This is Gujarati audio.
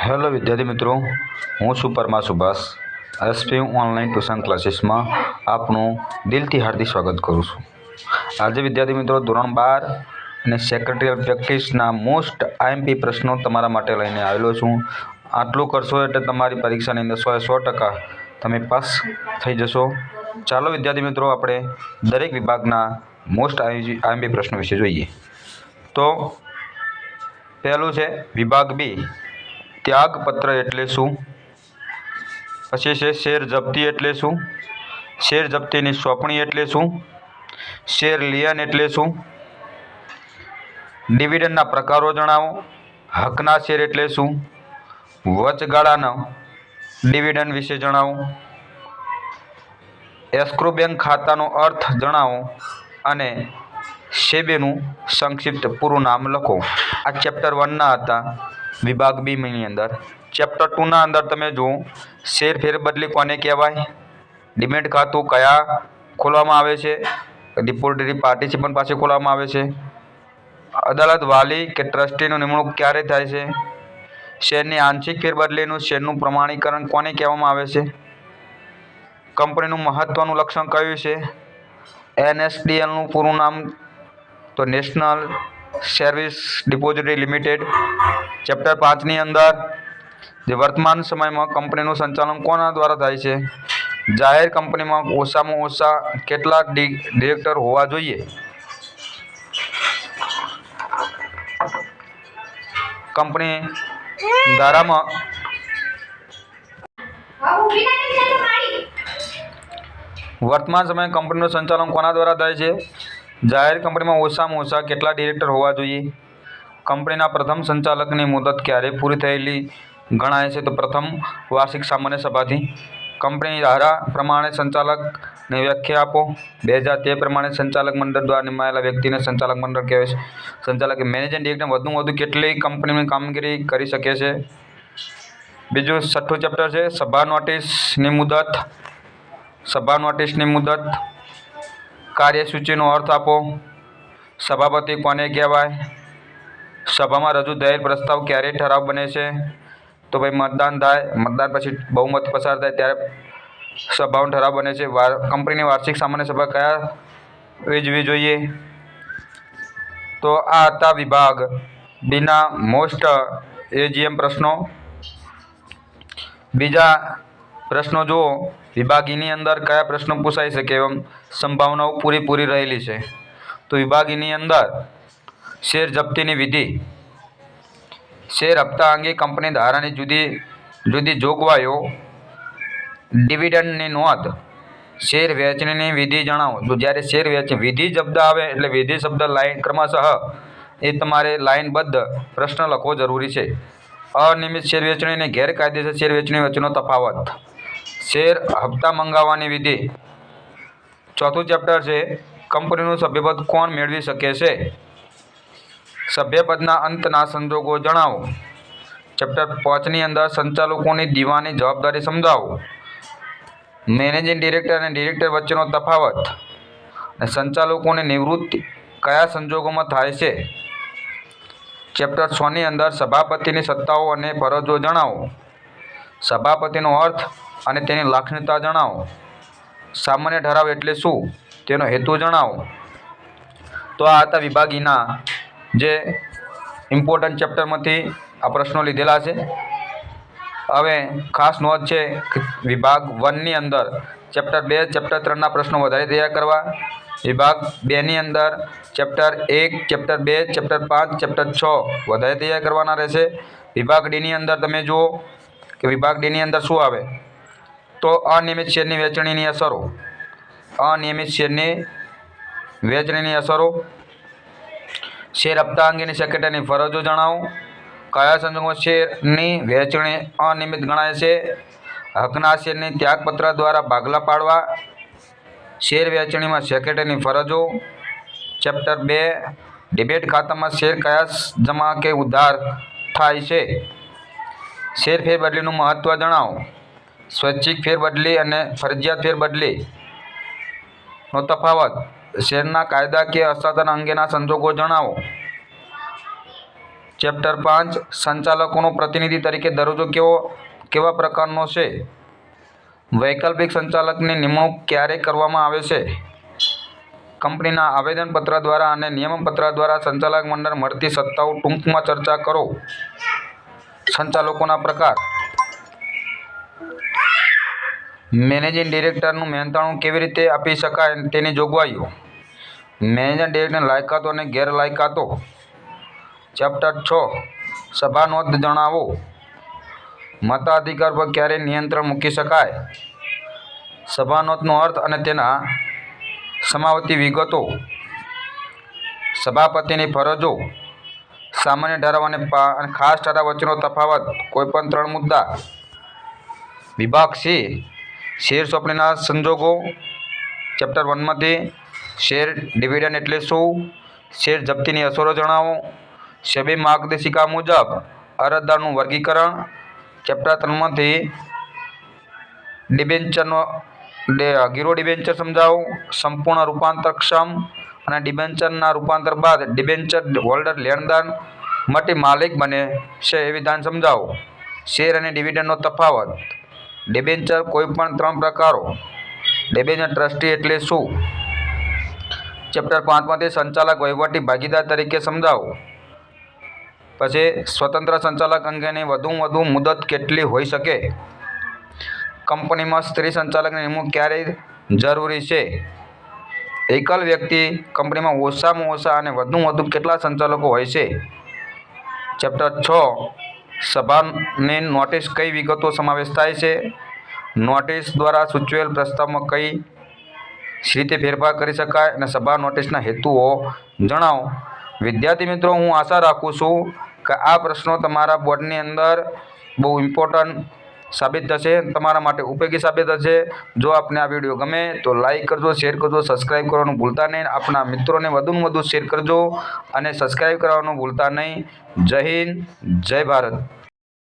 હેલો વિદ્યાર્થી મિત્રો, હું છું Parmar Subhash. SP online tuition ક્લાસીસમાં આપનું દિલથી હાર્દિક સ્વાગત કરું છું. આજે વિદ્યાર્થી મિત્રો ધોરણ 12 અને સેક્રેટરીયલ પ્રેક્ટિસના મોસ્ટ આઈએમપી પ્રશ્નો તમારા માટે લઈને આવેલો છું. આટલું કરશો એટલે તમારી પરીક્ષાની અંદર 100% તમે પાસ થઈ જશો. ચાલો વિદ્યાર્થી મિત્રો, આપણે દરેક વિભાગના મોસ્ટ આઈએમપી પ્રશ્નો વિશે જોઈએ. તો પહેલું છે વિભાગ બી, ત્યાગપત્ર એટલે શું? પછી છે શેર જપ્તી એટલે શું? શેર જપ્તીની સોંપણી એટલે શું? શેર લિયન એટલે શું? ડિવિડન્ડના પ્રકારો જણાવો. હકના શેર એટલે શું? વચગાળાના ડિવિડન્ડ વિશે જણાવો. એસ્ક્રો બેંક ખાતાનો અર્થ જણાવો અને સેબીનું સંક્ષિપ્ત પૂરું નામ લખો. આ ચેપ્ટર 1ના હતા વિભાગ બીની અંદર. ચેપ્ટર 2ના અંદર તમે જુઓ, શેર ફેરબદલી કોને કહેવાય, ડિમેટ ખાતું કયા ખોલવામાં આવે છે, ડિપોઝિટરી પાર્ટિસિપન્ટ પાસે ખોલવામાં આવે છે, અદાલત વાલી કે ટ્રસ્ટીનું નિમણૂક ક્યારે થાય છે, શેરની આંશિક ફેરબદલીનું શેરનું પ્રમાણીકરણ કોને કહેવામાં આવે છે, કંપનીનું મહત્વનું લક્ષણ કયું છે, એનએસડીએલનું પૂરું નામ તો national service depository limited. Chapter 5ની અંદર જે વર્તમાન સમયમાં કંપનીનું સંચાલન કોના દ્વારા થાય છે, જાહેર કંપનીમાં ઓછામાં ઓછા કેટલા ડિરેક્ટર હોવા જોઈએ, કંપની ધારામાં વર્તમાન સમયે કંપનીનું સંચાલન કોના દ્વારા થાય છે, જાહેર કંપનીમાં ઓછામાં ઓછા કેટલા ડિરેક્ટર હોવા જોઈએ, કંપનીના પ્રથમ સંચાલકની મુદત ક્યારે પૂરી થયેલી ગણાય છે, તો પ્રથમ વાર્ષિક સામાન્ય સભાથી. કંપની ધારા પ્રમાણે સંચાલકને વ્યાખ્યા આપો. 2013 પ્રમાણે સંચાલક મંડળ દ્વારા નિમાયેલા વ્યક્તિને સંચાલક મંડળ કહેવાય છે. સંચાલક મેનેજિંગ ડિરેક્ટર વધુમાં વધુ કેટલી કંપનીની કામગીરી કરી શકે છે. બીજું 6થું ચેપ્ટર છે સભા નોટિસની મુદત. સભા નોટિસની મુદત. કાર્યસૂચિનો અર્થ આપો. સભાપતિ કોને કહેવાય? સભામાં રજૂ થયેલ પ્રસ્તાવ ક્યારે ઠરાવ બને છે, તો ભાઈ મતદાન થાય, મતદાન પછી બહુમત પસાર થાય ત્યારે સભાનો ઠરાવ બને છે. કંપનીની વાર્ષિક સામાન્ય સભા કયા યોજવી જોઈએ? તો આ હતા વિભાગ બીના મોસ્ટ એજીએમ પ્રશ્નો. બીજા પ્રશ્નો જુઓ, વિભાગ ઈની અંદર કયા પ્રશ્નો પૂછાઈ શકે એમ સંભાવનાઓ પૂરી રહેલી છે. તો વિભાગ ઈની અંદર શેર જપ્તીની વિધિ, શેર હપ્તા અંગે કંપની ધારાની જુદી જુદી જોગવાઈઓ, ડિવિડન્ડની નોંધ, શેર વહેંચણીની વિધિ જણાવો. તો જ્યારે શેર વિધિ શબ્દ આવે એટલે વિધિ શબ્દ લાઈન ક્રમશઃ એ તમારે લાઈનબદ્ધ પ્રશ્ન લખવો જરૂરી છે. અનિયમિત શેર વેચણી અને ગેરકાયદેસર શેર વેચણી વચ્ચેનો તફાવત, શેર હપ્તા મંગાવવાની વિધિ. 4થું ચેપ્ટર છે કંપનીનું સભ્યપદ કોણ મેળવી શકે છે, સભ્યપદના અંતના સંજોગો જણાવો. ચેપ્ટર 5ની અંદર સંચાલકોની દીવાની જવાબદારી સમજાવો. મેનેજિંગ ડિરેક્ટર અને ડિરેક્ટર વચ્ચેનો તફાવત અને સંચાલકોની નિવૃત્તિ કયા સંજોગોમાં થાય છે. ચેપ્ટર 6ની અંદર સભાપતિની સત્તાઓ અને ફરજો જણાવો. સભાપતિનો અર્થ અને તેની લાક્ષણિકતા જણાવો. સામાન્ય ઠરાવ એટલે શું, તેનો હેતુ જણાવો. તો આ હતા વિભાગ ઈના જે ઇમ્પોર્ટન્ટ ચેપ્ટરમાંથી આ પ્રશ્નો લીધેલા છે. હવે ખાસ નોંધ છે કે વિભાગ 1ની અંદર ચેપ્ટર 2, ચેપ્ટર 3ના પ્રશ્નો વધારે તૈયાર કરવા. વિભાગ 2ની અંદર ચેપ્ટર 1, ચેપ્ટર 2, ચેપ્ટર 5, ચેપ્ટર 6 વધારે તૈયાર કરવાના રહેશે. વિભાગ ડીની અંદર તમે જુઓ કે વિભાગ ડીની અંદર શું આવે, તો અનિયમિત શેરની વહેંચણીની અસરો. અનિયમિત શેરની વહેંચણીની અસરો, શેર હપ્તા અંગેની સેક્રેટરીની ફરજો જણાવો. કયા સંજોગોમાં શેરની વહેંચણી અનિયમિત ગણાય છે, હકના શેરની ત્યાગપત્ર દ્વારા ભાગલા પાડવા, શેર વહેંચણીમાં સેક્રેટરીની ફરજો. ચેપ્ટર 2 ડિબેટ ખાતામાં શેર કયા જમા કે ઉધાર થાય છે, શેર ફેરબદલીનું મહત્વ જણાવો. સ્વૈચ્છિક ફેરબદલી અને ફરજિયાત ફેરબદલીનો તફાવત, શેરના કાયદાકીય અસાધન અંગેના સંજોગો જણાવો. ચેપ્ટર 5 સંચાલકોનો પ્રતિનિધિ તરીકે દરજ્જો કેવા પ્રકારનો છે? વૈકલ્પિક સંચાલકની નિમણૂક ક્યારે કરવામાં આવે છે? કંપનીના આવેદનપત્ર દ્વારા અને નિયમનપત્ર દ્વારા સંચાલક મંડળ મળતી સત્તાઓ ટૂંકમાં ચર્ચા કરો. સંચાલકોના પ્રકાર. મેનેજિંગ ડિરેક્ટરનું મહેનતાણું કેવી રીતે આપી શકાય તેની જોગવાઈઓ. મેનેજિંગ ડિરેક્ટરની લાયકાતો અને ગેરલાયકાતો. ચેપ્ટર 6 સભાનોંધ જણાવો. મતાધિકાર પર ક્યારે નિયંત્રણ મૂકી શકાય? સભાનોંધનો અર્થ અને તેના સમાવતી વિગતો. સભાપતિની ફરજો. સામાન્ય ઠરાવ અને ખાસ ઠરાવ વચ્ચેનો તફાવત. કોઈપણ 3 મુદ્દા. વિભાગ સી શેર સોંપણીના સંજોગો. ચેપ્ટર 1 માંથી શેર ડિવિડન્ડ એટલે શું? શેર જપ્તીની અસરો જણાવો. સેબી માર્ગદર્શિકા મુજબ અરજદારનું વર્ગીકરણ. ચેપ્ટર 3 માંથી ગીરો ડિબેન્ચર સમજાવો. સંપૂર્ણ રૂપાંતરક્ષમ અને ડિબેન્ચરના રૂપાંતર બાદ ડિબેન્ચર હોલ્ડર લેણદાર માટે માલિક બને છે એ વિધાન સમજાવો. શેર અને ડિવિડન્ડનો તફાવત. ડિબેન્ચર કોઈપણ 3 પ્રકારો. ડિબેન્ચર ટ્રસ્ટી એટલે શું? ચેપ્ટર 5 માંથી સંચાલક વહીવટી ભાગીદાર તરીકે સમજાવો. પછી સ્વતંત્ર સંચાલક અંગેની વધુમાં વધુ મુદત કેટલી હોઈ શકે? કંપનીમાં સ્ત્રી સંચાલકની નિમણૂક ક્યારે જરૂરી છે? એકલ વ્યક્તિ કંપનીમાં ઓછામાં ઓછા અને વધુમાં વધુ કેટલા સંચાલકો હોય છે? ચેપ્ટર 6 સભાની નોટિસ કઈ વિગતો સમાવેશ થાય છે? નોટિસ દ્વારા સૂચવેલ પ્રસ્તાવમાં કઈ રીતે ફેરફાર કરી શકાય અને સભા નોટિસના હેતુઓ જણાવો. વિદ્યાર્થી મિત્રો, હું આશા રાખું છું કે આ પ્રશ્નો તમારા બોર્ડની અંદર બહુ ઇમ્પોર્ટન્ટ સાબિત થશે, તમારા માટે ઉપયોગી સાબિત થશે. જો આપને આ વિડીયો ગમે તો લાઈક કરજો, શેર કરજો, સબસ્ક્રાઈબ કરવાનું ભૂલતા નહીં. આપણા મિત્રોને વધુમાં વધુ શેર કરજો અને સબસ્ક્રાઈબ કરવાનું ભૂલતા નહીં. જય હિન્દ, જય ભારત.